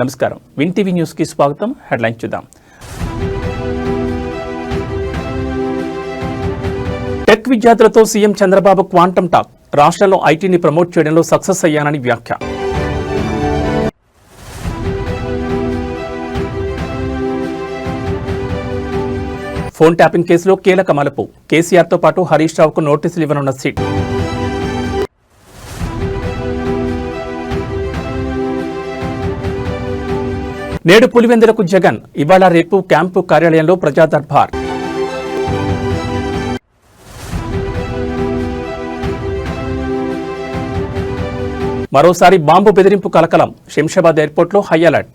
నమస్కారం. Win TV news కి స్వాగతం. హెడ్లైన్స్ చూద్దాం. టెక్ విద్యార్థులతో సీఎం చంద్రబాబు క్వాంటమ్ టాక్. రాష్ట్రంలో ఐటీని ప్రమోట్ చేయడంలో సక్సెస్ అయ్యానని వ్యాఖ్య. ఫోన్ ట్యాపింగ్ కేసులో కీలక మలుపు. కేసీఆర్తో పాటు హరీష్ రావుకు నోటీసులు ఇవ్వనున్న సిట్. నేడు పులివెందులకు జగన్. ఇవాళ రేపు క్యాంపు కార్యాలయంలో ప్రజా దర్బార్. మరోసారి బాంబు బెదిరింపు కలకలం. శంషాబాద్ ఎయిర్పోర్ట్లో హై అలర్ట్.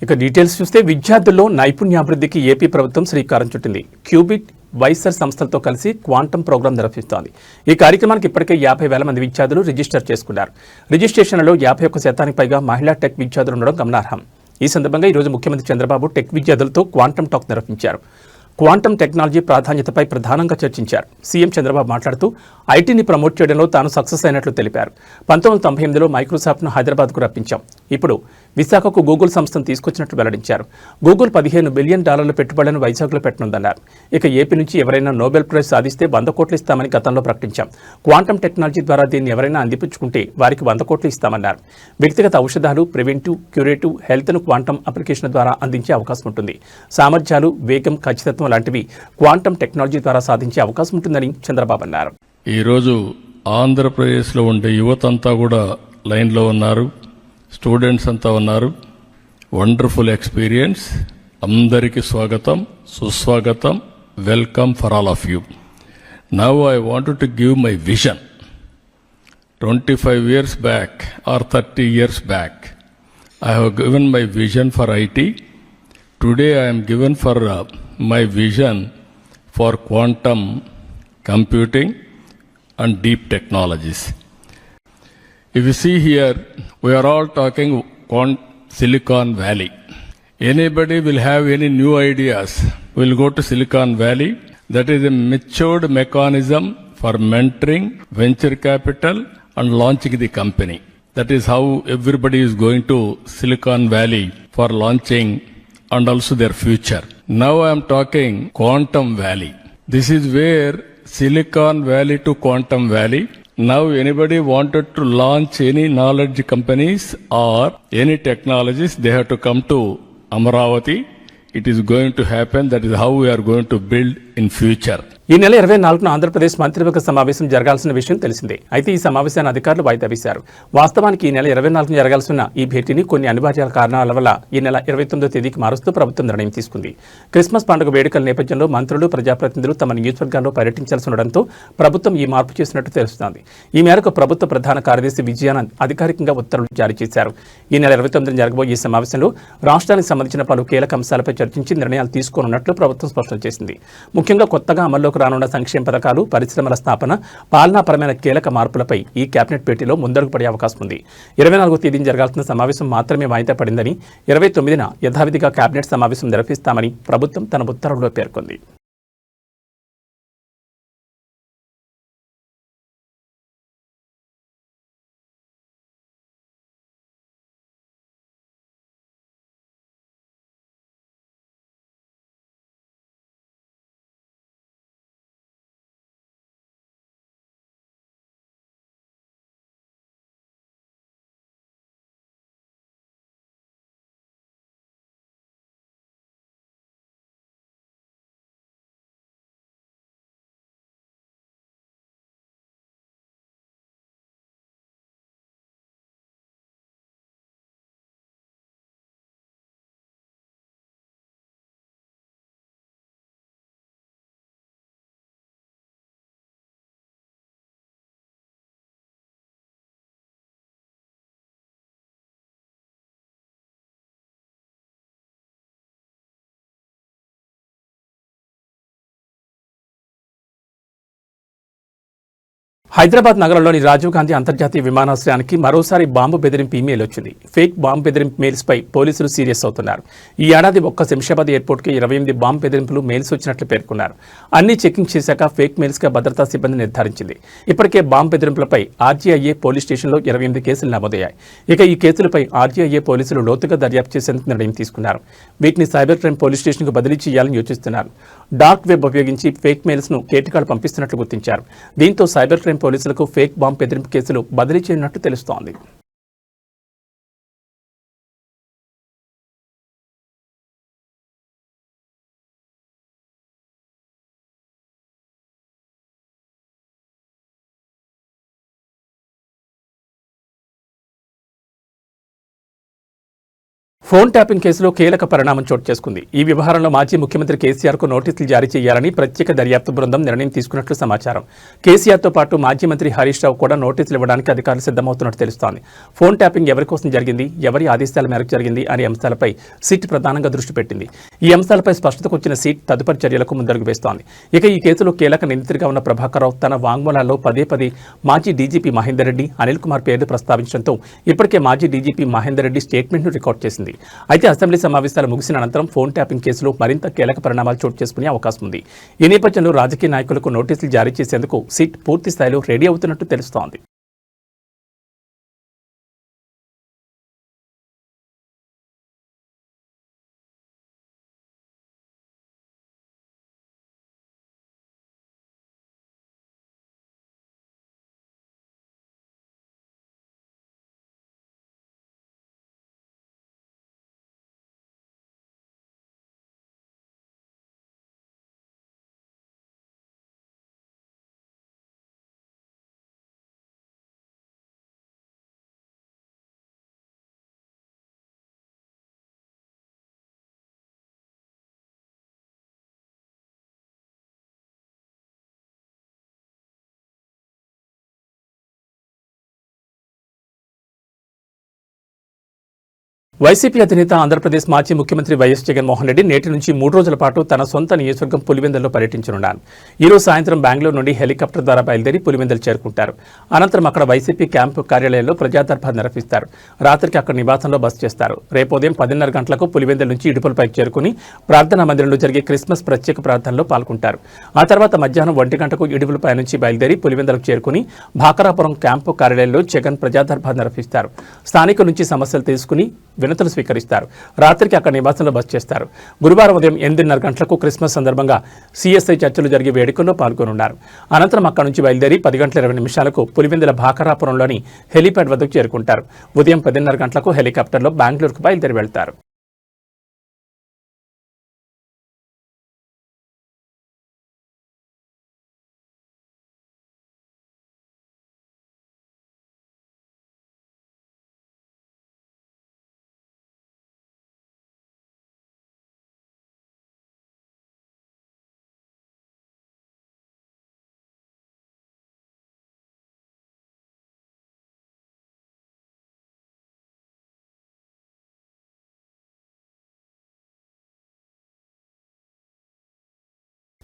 ఇక డీటెయిల్స్ చూస్తే విద్యార్థుల్లో నైపుణ్యాభివృద్ధికి ఏపీ ప్రభుత్వం శ్రీకారం చుట్టింది. క్యూబిట్ వైసర్ సంస్థలతో కలిసి క్వాంటమ్ ప్రోగ్రాం నిర్వహిస్తోంది. ఈ కార్యక్రమానికి ఇప్పటికే 50,000 మంది విద్యార్థులు రిజిస్టర్ చేసుకున్నారు. రిజిస్ట్రేషన్లలో 51% పైగా మహిళా టెక్ విద్యార్థులు ఉండడం గమనార్హం. ఈ సందర్భంగా ఈరోజు ముఖ్యమంత్రి చంద్రబాబు టెక్ విద్యార్థులతో క్వాంటమ్ టాక్ నిర్వహించారు. క్వాంటమ్ టెక్నాలజీ ప్రాధాన్యతపై ప్రధానంగా చర్చించారు. సీఎం చంద్రబాబు మాట్లాడుతూ ఐటీని ప్రమోట్ చేయడంలో తాను సక్సెస్ అయినట్లు తెలిపారు. 1998లో మైక్రోసాఫ్ట్ను హైదరాబాద్కు రప్పించాం. ఇప్పుడు విశాఖకు గూగుల్ సంస్థను తీసుకొచ్చినట్లు వెల్లడించారు. గూగుల్ $15 బిలియన్ పెట్టుబడులను వైజాగ్లో పెట్టనుందన్నారు. ఇక ఏపీ నుంచి ఎవరైనా నోబెల్ ప్రైజ్ సాధిస్తే 100 కోట్లు ఇస్తామని గతంలో ప్రకటించాం. క్వాంటమ్ టెక్నాలజీ ద్వారా దీన్ని ఎవరైనా అందిపుచ్చుకుంటే వారికి 100 కోట్లు ఇస్తామన్నారు. వ్యక్తిగత ఔషధాలు, ప్రివెంటివ్, క్యూరేటివ్ హెల్త్ను క్వాంటమ్ అప్లికేషన్ ద్వారా అందించే అవకాశం ఉంటుంది. సామర్థ్యాలు, వేగం, ఖచ్చితత్వం లాంటివి క్వాంటమ్ టెక్నాలజీ ద్వారా సాధించే అవకాశం ఉంటుందని చంద్రబాబు అన్నారు. ఈరోజు ఆంధ్రప్రదేశ్లో ఉండే యువతంతా కూడా లైన్లో ఉన్నారు, స్టూడెంట్స్ అంతా ఉన్నారు. Wonderful experience. అందరికీ స్వాగతం, సుస్వాగతం, welcome for all of you. Now I wanted to give my vision. 25 years back or 30 years back, I have given my vision for IT. Today I am given for my vision for quantum computing and deep technologies. If you see here, we are all talking Silicon Valley. Anybody will have any new ideas, will go to Silicon Valley. That is a matured mechanism for mentoring venture capital and launching the company. That is how everybody is going to Silicon Valley for launching and also their future. Now I am talking Quantum Valley. This is where Silicon Valley to Quantum Valley. Now anybody wanted to launch any knowledge companies or any technologies, they have to come to Amaravati. It is going to happen. That is how we are going to build in future. ఈ నెల 24న ఆంధ్రప్రదేశ్ మంత్రివర్గ సమావేశం జరగాల్సిన విషయం తెలిసిందే. అయితే ఈ సమావేశాన్ని అధికారులు వాయిదా వేశారు. వాస్తవానికి ఈ నెల 24న జరగాల్సిన ఈ భేటీని కొన్ని అనివార్య కారణాల వల్ల ఈ నెల 29వ తేదీకి మారుస్తూ ప్రభుత్వం నిర్ణయం తీసుకుంది. క్రిస్మస్ పండుగ వేడుకల నేపథ్యంలో మంత్రులు, ప్రజాప్రతినిధులు తమ నియోజకవర్గాల్లో పర్యటించాల్సి ఉండడంతో ప్రభుత్వం ఈ మార్పు చేసినట్టు తెలుస్తోంది. ఈ మేరకు ప్రభుత్వ ప్రధాన కార్యదర్శి విజయానంద్ అధికారికంగా ఉత్తర్వులు జారీ చేశారు. ఈ నెల 29న జరగబోయే ఈ సమావేశంలో రాష్ట్రానికి సంబంధించిన పలు కీలక అంశాలపై చర్చించి నిర్ణయాలు తీసుకోనున్నట్లు ప్రభుత్వం స్పష్టం చేసింది. ముఖ్యంగా కొత్తగా అమల్లోకి రానున్న సంక్షేమ పథకాలు, పరిశ్రమల స్థాపన, పాలనాపరమైన కీలక మార్పులపై ఈ కేబినెట్ భేటీలో ముందడుగు పడే అవకాశం ఉంది. 24వ తేదీన జరగాల్సిన సమావేశం మాత్రమే వాయిదా పడిందని, 29న యథావిధిగా కేబినెట్ సమావేశం నిర్వహిస్తామని ప్రభుత్వం తన ఉత్తర్వులో పేర్కొంది. హైదరాబాద్ నగరంలోని రాజీవ్ గాంధీ అంతర్జాతీయ విమానాశ్రయానికి మరోసారి బాంబు బెదిరింపు ఈమెయిల్ వచ్చింది. ఫేక్ బాంబు బెదిరింపు మెయిల్స్పై పోలీసులు సీరియస్ అవుతున్నారు. ఈ ఏడాది ఒక్క శంషాబాద్ ఎయిర్పోర్ట్కి 28 బాంబు బెదిరింపులు మెయిల్స్ వచ్చినట్లు పేర్కొన్నారు. అన్ని చెకింగ్ చేశాక ఫేక్ మెయిల్స్గా భద్రతా సిబ్బంది నిర్ధారించింది. ఇప్పటికే బాంబు బెదిరింపులపై ఆర్జీఐఏ పోలీస్ స్టేషన్లో 28 కేసులు నమోదయ్యాయి. ఇక ఈ కేసులపై ఆర్జీఐఏ పోలీసులు లోతుగా దర్యాప్తు చేసేందుకు నిర్ణయం తీసుకున్నారు. వీటిని సైబర్ క్రైమ్ పోలీస్ స్టేషన్కు బదిలీ చేయాలని యోచిస్తున్నారు. డార్క్ వెబ్ ఉపయోగించి ఫేక్ మెయిల్స్ ను కేటకాలు పంపిస్తున్నట్లు గుర్తించారు. దీంతో సైబర్ క్రైమ్ పోలీసులకు ఫేక్ బాంబు బెదిరింపు కేసులు బదిలీ చేయనున్నట్టు తెలుస్తోంది. ఫోన్ ట్యాపింగ్ కేసులో కీలక పరిణామం చోటు చేసుకుంది. ఈ వ్యవహారంలో మాజీ ముఖ్యమంత్రి కేసీఆర్కు నోటీసులు జారీ చేయాలని ప్రత్యేక దర్యాప్తు బృందం నిర్ణయం తీసుకున్నట్లు సమాచారం. కేసీఆర్తో పాటు మాజీ మంత్రి హరీష్ రావు కూడా నోటీసులు ఇవ్వడానికి అధికారులు సిద్ధమవుతున్నట్టు తెలుస్తోంది. ఫోన్ ట్యాపింగ్ ఎవరి కోసం జరిగింది, ఎవరి ఆదేశాల మేరకు జరిగింది అనే అంశాలపై సిట్ ప్రధానంగా దృష్టి పెట్టింది. ఈ అంశాలపై స్పష్టతకు వచ్చిన సిట్ తదుపరి చర్యలకు ముందడుగు వేస్తోంది. ఇక ఈ కేసులో కీలక నిందితుడిగా ఉన్న ప్రభాకర్ రావు తన వాంగ్మూలాల్లో పదే మాజీ డీజీపీ మహేందర్ రెడ్డి, అనిల్ కుమార్ పేర్లు ప్రస్తావించడంతో ఇప్పటికే మాజీ డీజీపీ మహేందర్ రెడ్డి స్టేట్మెంట్ను రికార్డ్ చేసింది. అయితే అసెంబ్లీ సమావేశాలు ముగిసిన అనంతరం ఫోన్ ట్యాపింగ్ కేసులో మరింత కీలక పరిణామాలు చోటు చేసుకునే అవకాశం ఉంది. ఈ నేపథ్యంలో రాజకీయ నాయకులకు నోటీసులు జారీ చేసేందుకు సిట్ పూర్తి స్థాయిలో రెడీ అవుతున్నట్టు తెలుస్తోంది. వైసీపీ అధినేత ఆంధ్రప్రదేశ్ మాజీ ముఖ్యమంత్రి వైఎస్ జగన్మోహన్ రెడ్డి నేటి నుంచి 3 రోజుల పాటు తన సొంత నియోజకవర్గం పులివెందులలో పర్యటించనున్నారు. ఈ రోజు సాయంత్రం బెంగళూరు నుండి హెలికాప్టర్ ద్వారా బయలుదేరి పులివెందులు చేరుకుంటారు. అనంతరం అక్కడ వైసీపీ క్యాంపు కార్యాలయంలో ప్రజాదర్బార్ నిర్వహిస్తారు. రాత్రికి అక్కడ నివాసంలో బస చేస్తారు. రేపు ఉదయం 10:30 గంటలకు పులివెందుల నుంచి ఇడుపులపైకి చేరుకుని ప్రార్థనా మందిరంలో జరిగే క్రిస్మస్ ప్రత్యేక ప్రార్థనలో పాల్గొంటారు. ఆ తర్వాత మధ్యాహ్నం 1 గంటకు ఇడుపులపై నుంచి బయలుదేరి పులివెందులకు చేరుకుని భాకరాపురం క్యాంపు కార్యాలయంలో జగన్ ప్రజాదర్బార్ నిర్వహిస్తారు. స్థానికుల నుంచి సమస్యలు తీసుకుని వినతులు స్వీకరిస్తారు. రాత్రికి అక్కడ నివాసంలో బస చేస్తారు. గురువారం ఉదయం 8:30 గంటలకు క్రిస్మస్ సందర్భంగా సిఎస్ఐ చర్చలు జరిగే వేడుకల్లో పాల్గొనున్నారు. అనంతరం అక్కడి నుంచి బయలుదేరి 10:20 పులివెందుల భాకరాపురంలోని హెలీప్యాడ్ వద్దకు చేరుకుంటారు. ఉదయం 10:30 గంటలకు హెలికాప్టర్లో బెంగళూరుకు బయలుదేరి వెళ్తారు.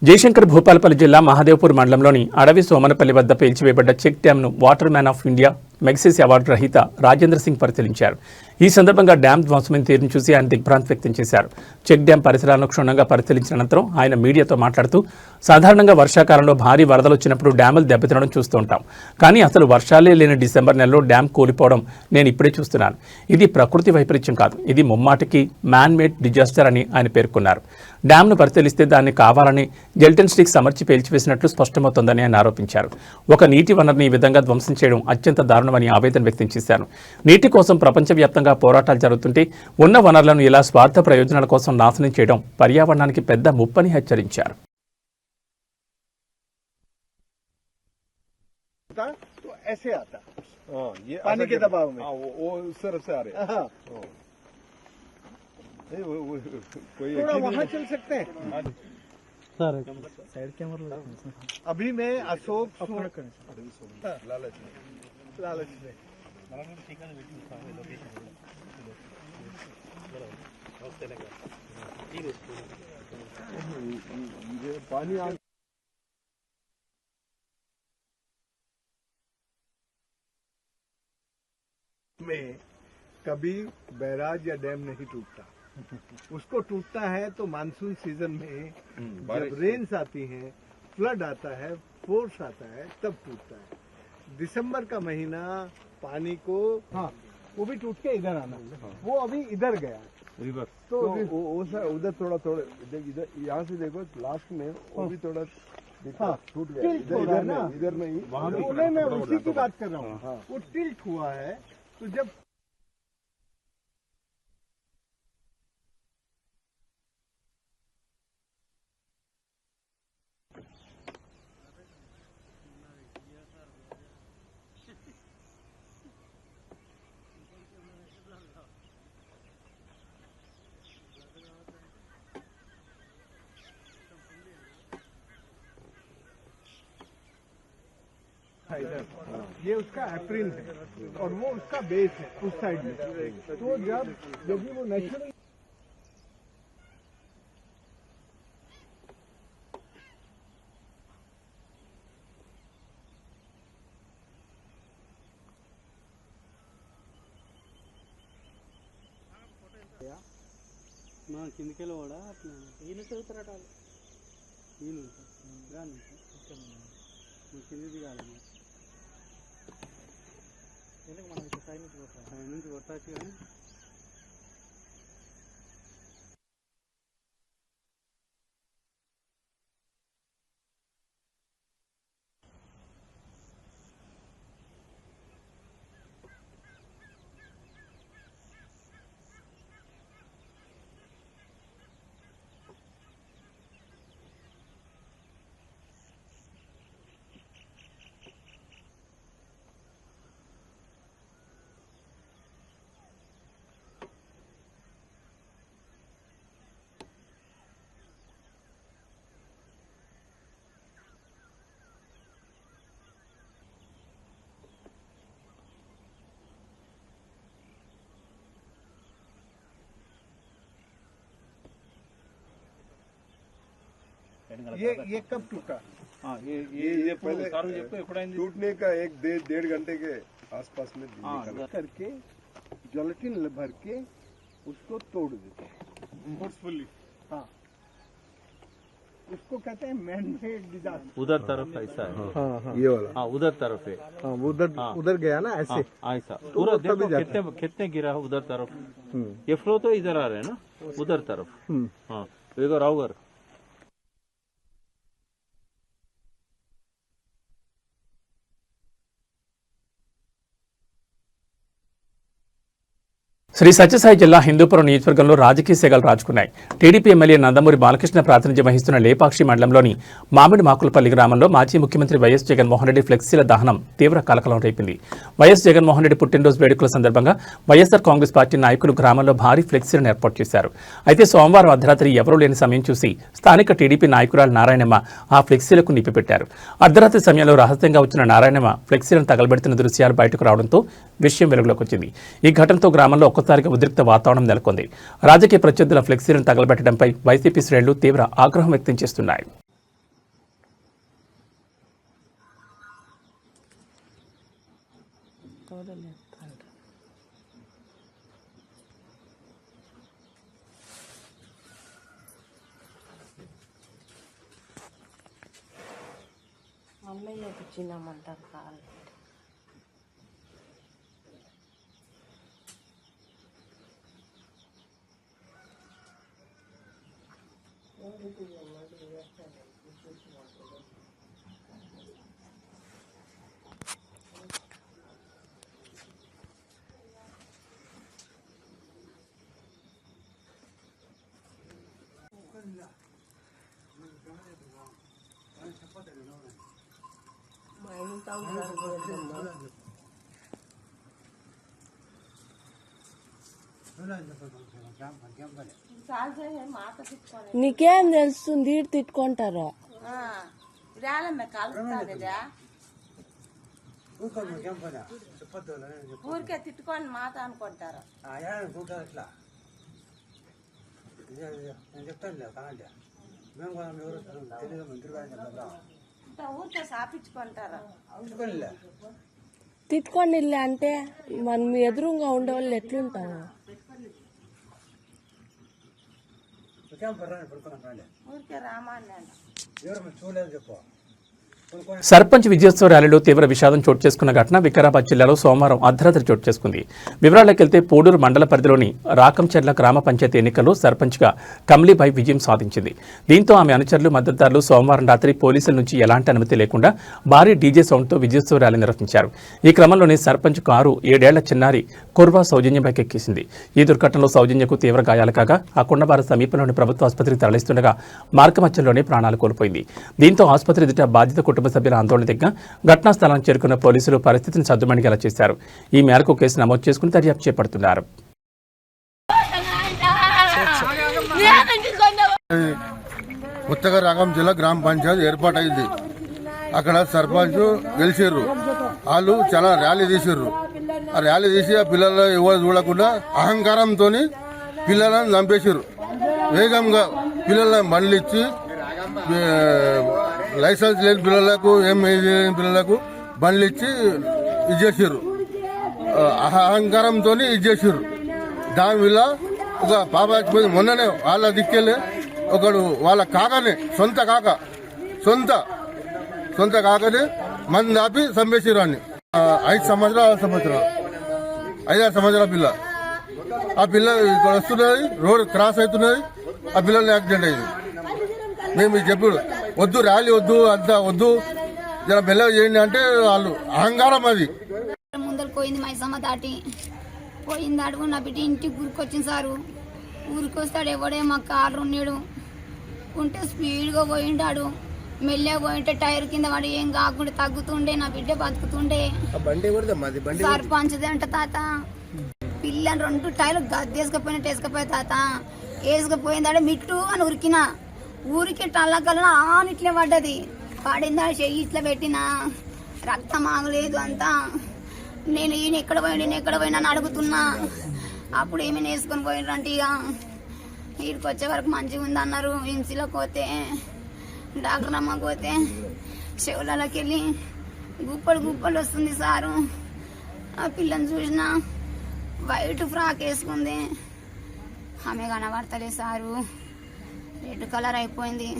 జయశంకర్ భూపాలపల్లి జిల్లా మహదేవ్పూర్ మండలంలోని అడవి సోమనపల్లి వద్ద పేల్చివేయబడ్డ చెక్ డ్యాంను water man of India Magsaysay award రహిత రాజేంద్ర సింగ్ పరిశీలించారు. ఈ సందర్భంగా డ్యాం ధ్వంసమైన తీరును చూసి ఆయన దిగ్భ్రాంతి వ్యక్తం చేశారు. చెక్ డ్యాం పరిసరాలను క్షుణ్ణంగా పరిశీలించిన అనంతరం ఆయన మీడియాతో మాట్లాడుతూ, సాధారణంగా వర్షాకాలంలో భారీ వరదలు వచ్చినప్పుడు డ్యాములు దెబ్బతినడం చూస్తూ ఉంటాం. కానీ అసలు వర్షాలే లేని డిసెంబర్ నెలలో డ్యాం కూలిపోవడం నేను ఇప్పుడే చూస్తున్నాను. ఇది ప్రకృతి వైపరీత్యం కాదు, ఇది ముమ్మాటికి మ్యాన్ మేడ్ డిజాస్టర్ అని ఆయన పేర్కొన్నారు. డ్యాంను పరిశీలిస్తే దాన్ని కావాలని జెల్టన్ స్టిక్స్ అమర్చి పేల్చివేసినట్లు స్పష్టమవుతోందని ఆయన ఆరోపించారు. ఒక నీటి వనరుని ఈ విధంగా ధ్వంసం చేయడం అత్యంత దారుణమని ఆవేదన వ్యక్తం చేశారు. నీటి కోసం ప్రపంచవ్యాప్తంగా పోరాటాలు జరుగుతుంటే ఉన్న వనరులను ఇలా స్వార్థ ప్రయోజనాల కోసం నాశనం చేయడం పర్యావరణానికి పెద్ద ముప్పని హెచ్చరించారు. अभी मैं अशोक लालच पानी में कभी बैराज या डैम नहीं टूटता। उसको टूटता है तो मानसून सीजन में जब रेन्स आती हैं, फ्लड आता है, फोर्स आता है, तब टूटता है। दिसंबर का महीना पानी को, हाँ, वो भी टूट के इधर आना, वो अभी इधर गया रिवर्स तो वो उधर थोड़ा थोड़ा इधर यहाँ से देखो लास्ट में वो भी थोड़ा हाँ, टूट गया टिल्ट हो रहा है ना, इधर में ही वो नहीं, मैं उसी की बात कर रहा हूँ। वो टिल्ट हुआ है तो जब ये उसका एप्रिल है और वो उसका बेस है उस साइड में। तो जब यदि वो नेचुरल మా కిందకెళ్ళి కూడా అట్లా ఈయన చదువుతారట ఈయన రాను కింద దిగాలి మనకి సైడ్ నుంచి కొట్టచ్చు కానీ ये कब टूटा? ये पहले टूटने का एक 1.5 घंटे के आसपास में निकला करके जॉलेटिन भर के उसको तोड़ देते हैं फोर्सफुली। हाँ, उसको कहते हैं मैन मेड डिजास्टर। उधर तरफ ऐसा है ये वाला हाँ उधर तरफ है हाँ, उधर गया ना ऐसे। हाँ ऐसा पूरा देखो कितने गिरा है उधर तरफ ये फ्लो तो इधर आ रहे हैं ना उधर तरफ हाँ इधर राउगर శ్రీ సత్యసాయి జిల్లా హిందూపురం నియోజకవర్గంలో రాజకీయ సెగలు రాజుకున్నాయి. టీడీపీ ఎమ్మెల్యే నందమూరి బాలకృష్ణ ప్రాతినిధ్యం వహిస్తున్న లేపాక్షి మండలంలోని మామిడి మాకులపల్లి గ్రామంలో మాజీ ముఖ్యమంత్రి వైఎస్ జగన్మోహన్ రెడ్డి ఫ్లెక్సీల దహనం తీవ్ర కలకలం రేపింది. వైఎస్ జగన్మోహన్ రెడ్డి పుట్టినరోజు వేడుకల సందర్భంగా వైఎస్ఆర్ కాంగ్రెస్ పార్టీ నాయకులు గ్రామంలో భారీ ఫ్లెక్సీలను ఏర్పాటు చేశారు. అయితే సోమవారం అర్ధరాత్రి ఎవరూ లేని సమయం చూసి స్థానిక టీడీపీ నాయకురాలు నారాయణమ్మ ఆ ఫ్లెక్సీలకు నిప్పిపెట్టారు. అర్ధరాత్రి సమయంలో రహస్యంగా వచ్చిన నారాయణమ్మ ఫ్లెక్సీలను తగలబెడుతున్న దృశ్యాలు బయటకు రావడంతో విషయం వెలుగులోకి వచ్చింది. ఈ ఘటనతో గ్రామంలో ఒక్కసారిగా ఉద్రిక్త వాతావరణం నెలకొంది. రాజకీయ ప్రత్యర్థుల ఫ్లెక్సీలను తగలబెట్టడంపై వైసీపీ శ్రేణులు తీవ్ర ఆగ్రహం వ్యక్తం చేస్తున్నాయి. అమ్మయ్యకు చిన్నమంటారు కాలు నీకేం తెలుస్తుంది తిట్టుకుంటారు ఊరికే తిట్టుకొని మాట అనుకుంటారు ఊరికే సాపించుకుంటారు తిట్టుకొని వెళ్ళి అంటే మనం ఎదురుగా ఉండేవాళ్ళు ఎట్లుంటాము? ఊరికే రామాన్ని సర్పంచ్ విజయోత్సవ ర్యాలీలో తీవ్ర విషాదం చోటు చేసుకున్న ఘటన వికారాబాద్ జిల్లాలో సోమవారం అర్ధరాత్రి చోటు చేసుకుంది. వివరాల్లోకి వెళ్తే పోడూరు మండల పరిధిలోని రాకంచెర్ల గ్రామ పంచాయతీ ఎన్నికల్లో సర్పంచ్గా కమలీబాయి విజయం సాధించింది. దీంతో ఆమె అనుచరులు మద్దతుదారులు సోమవారం రాత్రి పోలీసుల నుంచి ఎలాంటి అనుమతి లేకుండా భారీ డీజే సౌండ్తో విజయోత్సవ ర్యాలీ నిర్వహించారు. ఈ క్రమంలోనే సర్పంచ్ కారు 7 ఏళ్ల చిన్నారి కుర్వా సౌజన్యపైకి ఎక్కేసింది. ఈ దుర్ఘటనలో సౌజన్యకు తీవ్ర గాయాలు కాగా ఆ కొండబార సమీపంలోని ప్రభుత్వ ఆసుపత్రికి తరలిస్తుండగా మార్గమధ్యంలోనే ప్రాణాలు కోల్పోయింది. దీంతో ఆసుపత్రి ఎదుట బాధిత కుటుంబ సభ్యుల ఆందోళన దిగ్గా ఘటనా స్థలానికి చేరుకున్న పోలీసులు పరిస్థితిని సద్దుమణిగేలా చేశారు. ఈ మేరకు కేసు నమోదు చేసుకుని దర్యాప్తు చేపడుతున్నారు. కొత్తగా రాగం జిల్లా గ్రామ పంచాయతీ ఏర్పాటైంది. అక్కడ సర్పంచ్ గెలిచారు. వాళ్ళు చాలా ర్యాలీ తీసారు. ఆ ర్యాలీ తీసి ఆ పిల్లలు ఎవరు చూడకుండా అహంకారంతో పిల్లలను చంపేశారు. వేగంగా పిల్లలను బండ్లు ఇచ్చి లైసెన్స్ లేని పిల్లలకు లేని పిల్లలకు బండ్లు ఇచ్చి ఇచ్చేసారు. అహంకారంతో ఇచ్చేసారు. దానివల్ల ఒక పాప చచ్చిపోయింది. మొన్ననే వాళ్ళ దిక్కెళ్ళి ఒకడు వాళ్ళ కాకనే సొంత కాకనే మంది ఆపి చంపేసారు. అని 5 సంవత్సరాల 5-6 సంవత్సరాల పిల్ల. ఆ పిల్ల ఇక్కడ వస్తున్నది, రోడ్ క్రాస్ అవుతున్నది, ఆ పిల్లల్ని యాక్సిడెంట్ అయింది. మేము చెప్పాడు వద్దు, ర్యాలీ వద్దు, అంతా వద్దు, జర మెల్లగా చేయండి అంటే వాళ్ళు అహంకారం. అది ముందర పోయింది, మైసమ్మ దాటి పోయింది. అడుగు నా బిడ్డ ఇంటికి ఊరికొచ్చింది సారు. ఊరికొస్తాడు ఎవడే మా కారు ఉన్నాడు ఉంటే స్పీడ్గా పోయిండాడు. మెల్లగా పోయింటే టైర్ కింద వాడు ఏం కాకుండా తగ్గుతుండే, నా బిడ్డ బతుకుతుండే. సర్పంచ్దే అంట తాత. పిల్లని 2 టైర్లు గద్దేసుకపోయినట్టు వేసుకపోయా తాత. వేసుకపోయిందాడే మిట్టు అని ఉరికినా. ఊరికి టల్లకల్లా ఆనిట్లే పడ్డది. పడిందా చెయ్యి ఇట్లా పెట్టినా, రక్తం ఆగలేదు అంతా. నేను ఈయన ఎక్కడ పోయినా అని అడుగుతున్నా. అప్పుడు ఏమైనా వేసుకొని పోయినంటే ఇక వీడికి వచ్చే వరకు మంచిగా ఉంది అన్నారు. హింసలోకి పోతే డాక్టర్ అమ్మకి పోతే చెవులకి వెళ్ళి గుప్పలు వస్తుంది సారు. ఆ పిల్లని చూసిన వైట్ ఫ్రాక్ వేసుకుంది, ఆమె కనబడతలే సారు. రెడ్ కలర్ అయిపోయింది.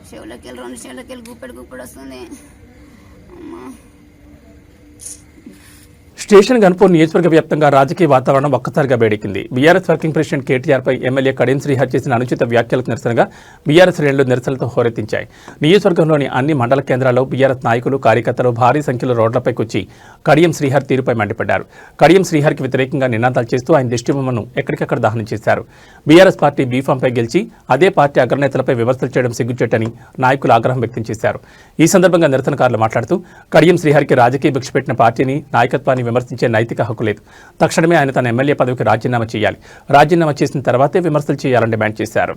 చెవులకి వెళ్ళి 2 చెవులకి వెళ్ళి గుప్పడు వస్తుంది. అమ్మా స్టేషన్ గన్పూర్ నియోజకవర్గ వ్యాప్తంగా రాజకీయ వాతావరణం ఒక్కసారిగా వేడెక్కింది. బీఆర్ఎస్ వర్కింగ్ ప్రెసిడెంట్ కేటీఆర్పై ఎమ్మెల్యే కడియం శ్రీహరి చేసిన అనుచిత వ్యాఖ్యలకు నిరసనగా బీఆర్ఎస్ శ్రేణులు నిరసనలతో హోరెత్తించాయి. నియోజకవర్గంలోని అన్ని మండల కేంద్రాల్లో బీఆర్ఎస్ నాయకులు, కార్యకర్తలు భారీ సంఖ్యలో రోడ్లపైకి వచ్చి కడియం శ్రీహరి తీరుపై మండిపడ్డారు. కడియం శ్రీహరికి వ్యతిరేకంగా నినాదాలు చేస్తూ ఆయన దిష్టిబొమ్మను ఎక్కడికక్కడ దహనం చేశారు. బీఆర్ఎస్ పార్టీ బీఫాంపై గెలిచి అదే పార్టీ అగ్రనేతలపై విమర్శలు చేయడం సిగ్గుచేటని నాయకులు ఆగ్రహం వ్యక్తం చేశారు. ఈ సందర్భంగా నిరసనకారులు మాట్లాడుతూ కడియం శ్రీహరికి రాజకీయ భిక్ష పెట్టిన పార్టీని, నాయకత్వాన్ని విమర్శించే నైతిక హక్కు లేదు. తక్షణమే ఆయన తన ఎమ్మెల్యే పదవికి రాజీనామా చేయాలి. రాజీనామా చేసిన తర్వాతే విమర్శలు చేయాలని డిమాండ్ చేశారు.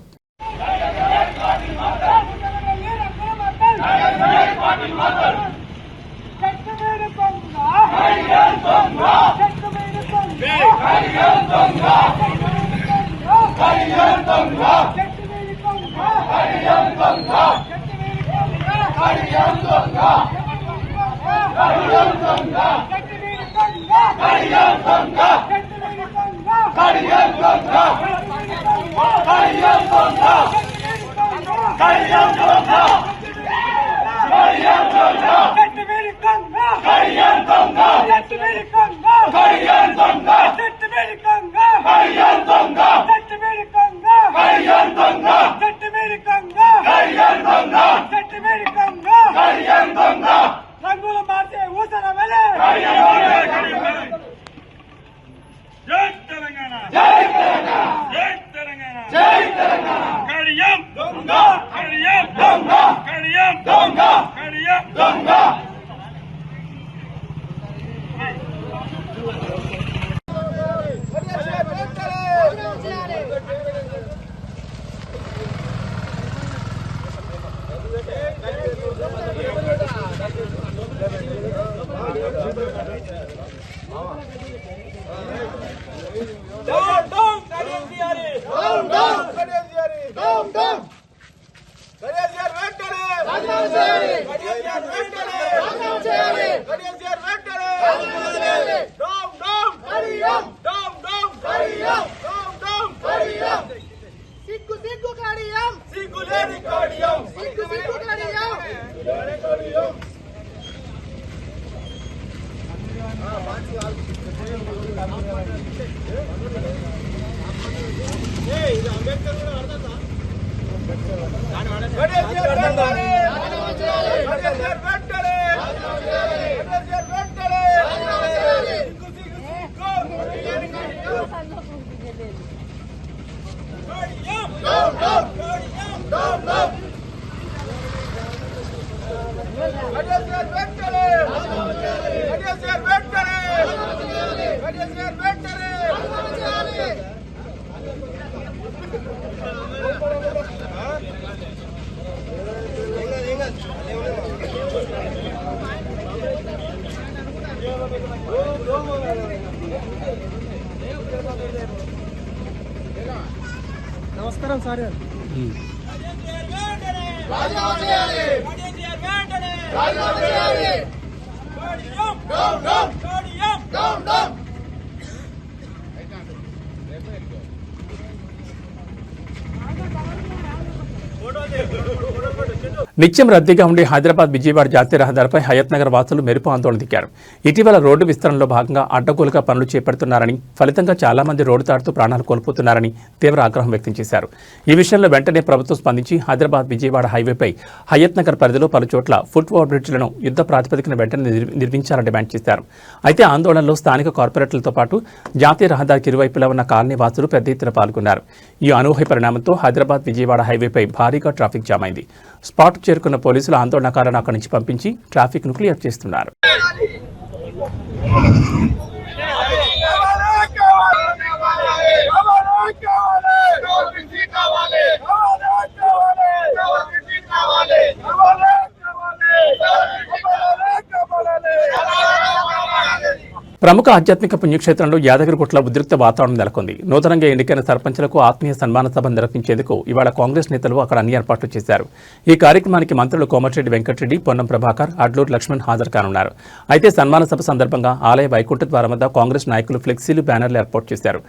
నమస్కారం సార్ గారు. నిత్యం రద్దీగా ఉండే హైదరాబాద్ విజయవాడ జాతీయ రహదారిపై హయత్ నగర్ వాసులు మెరుపు ఆందోళన దిగారు. ఇటీవల రోడ్డు విస్తరణలో భాగంగా అడ్డగోలుగా పనులు చేపడుతున్నారని, ఫలితంగా చాలా మంది రోడ్డు దాటుతూ ప్రాణాలు కోల్పోతున్నారని తీవ్ర ఆగ్రహం వ్యక్తం చేశారు. ఈ విషయంలో వెంటనే ప్రభుత్వం స్పందించి హైదరాబాద్ విజయవాడ హైవేపై హయత్ నగర్ పరిధిలో పలు చోట్ల ఫుట్ ఓవర్ బ్రిడ్జ్లను యుద్ధ ప్రాతిపదికన వెంటనే నిర్మించాలని డిమాండ్ చేశారు. అయితే ఆందోళనలో స్థానిక కార్పొరేటర్లతో పాటు జాతీయ రహదారికి ఇరువైపులా ఉన్న కాలనీ వాసులు పెద్ద ఎత్తున పాల్గొన్నారు. ఈ అనూహ్య పరిణామంతో హైదరాబాద్ విజయవాడ హైవేపై భారీగా ట్రాఫిక్ జామ్ అయింది. స్పాట్ చేరుకున్న పోలీసులు ఆందోళనకారులను అక్కడి నుంచి పంపించి ట్రాఫిక్ ను క్లియర్ చేస్తున్నారు. ప్రముఖ ఆధ్యాత్మిక పుణ్యక్షేత్రంలో యాదగిరిగుట్టలో ఉద్రిక్త వాతావరణం నెలకొంది. నూతనంగా ఎన్నికైన సర్పంచులకు ఆత్మీయ సన్మాన సభ నిర్వహించేందుకు ఇవాళ కాంగ్రెస్ నేతలు అక్కడ అన్ని ఏర్పాట్లు చేశారు. ఈ కార్యక్రమానికి మంత్రులు కోమటిరెడ్డి వెంకటరెడ్డి, పొన్నం ప్రభాకర్, అడ్లూరు లక్ష్మణ్ హాజరు కానున్నారు. అయితే సన్మాన సభ సందర్భంగా ఆలయ వైకుంఠ ద్వారం వద్ద కాంగ్రెస్ నాయకులు ఫ్లెక్సీలు, బ్యానర్లు ఏర్పాటు చేశారు.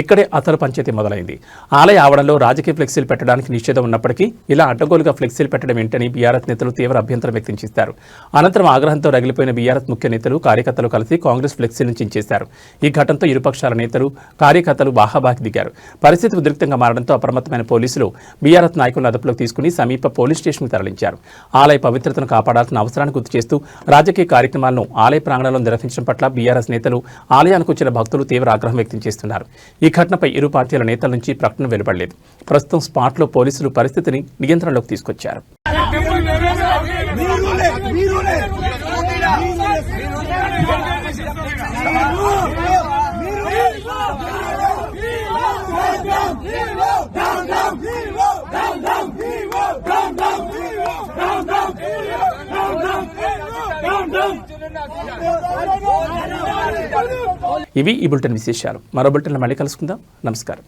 ఇక్కడే అసలు పంచాయతీ మొదలైంది. ఆలయ ఆవరణలో రాజకీయ ఫ్లెక్సీలు పెట్టడానికి నిషేధం ఉన్నప్పటికీ ఇలా అడ్డగోలుగా ఫ్లెక్సీలు పెట్టడం ఏంటని బీఆర్ఎస్ నేతలు తీవ్ర అభ్యంతరం వ్యక్తం చేశారు. అనంతరం ఆగ్రహంతో రగిలిపోయిన బీఆర్ఎస్ ముఖ్య నేతలు, కార్యకర్తలు కలిసి కాంగ్రెస్ ఫ్లెక్సీలను చించేశారు. ఈ ఘటనతో ఇరుపక్షాల నేతలు, కార్యకర్తలు బాహాబాకి దిగారు. పరిస్థితి ఉద్రిక్తంగా మారడంతో అప్రమత్తమైన పోలీసులు బీఆర్ఎస్ నాయకులను అదుపులోకి తీసుకుని సమీప పోలీస్ స్టేషన్కు తరలించారు. ఆలయ పవిత్రతను కాపాడాల్సిన అవసరాన్ని గుర్తు చేస్తూ రాజకీయ కార్యక్రమాలను ఆలయ ప్రాంగణంలో నిర్వహించడం పట్ల బీఆర్ఎస్ నేతలు, ఆలయానికి వచ్చిన భక్తులు తీవ్ర ఆగ్రహం వ్యక్తం చేస్తున్నారు. ఈ ఘటనపై ఇరు పార్టీల నేతల నుంచి ప్రకటన వెలువడలేదు. ప్రస్తుతం స్పాట్లో పోలీసులు పరిస్థితిని నియంత్రణలోకి తీసుకొచ్చారు. ఇవి ఈ బులెటిన్ విశేషాలు. మరో బులెటిన్లో మళ్ళీ కలుసుకుందాం. నమస్కారం.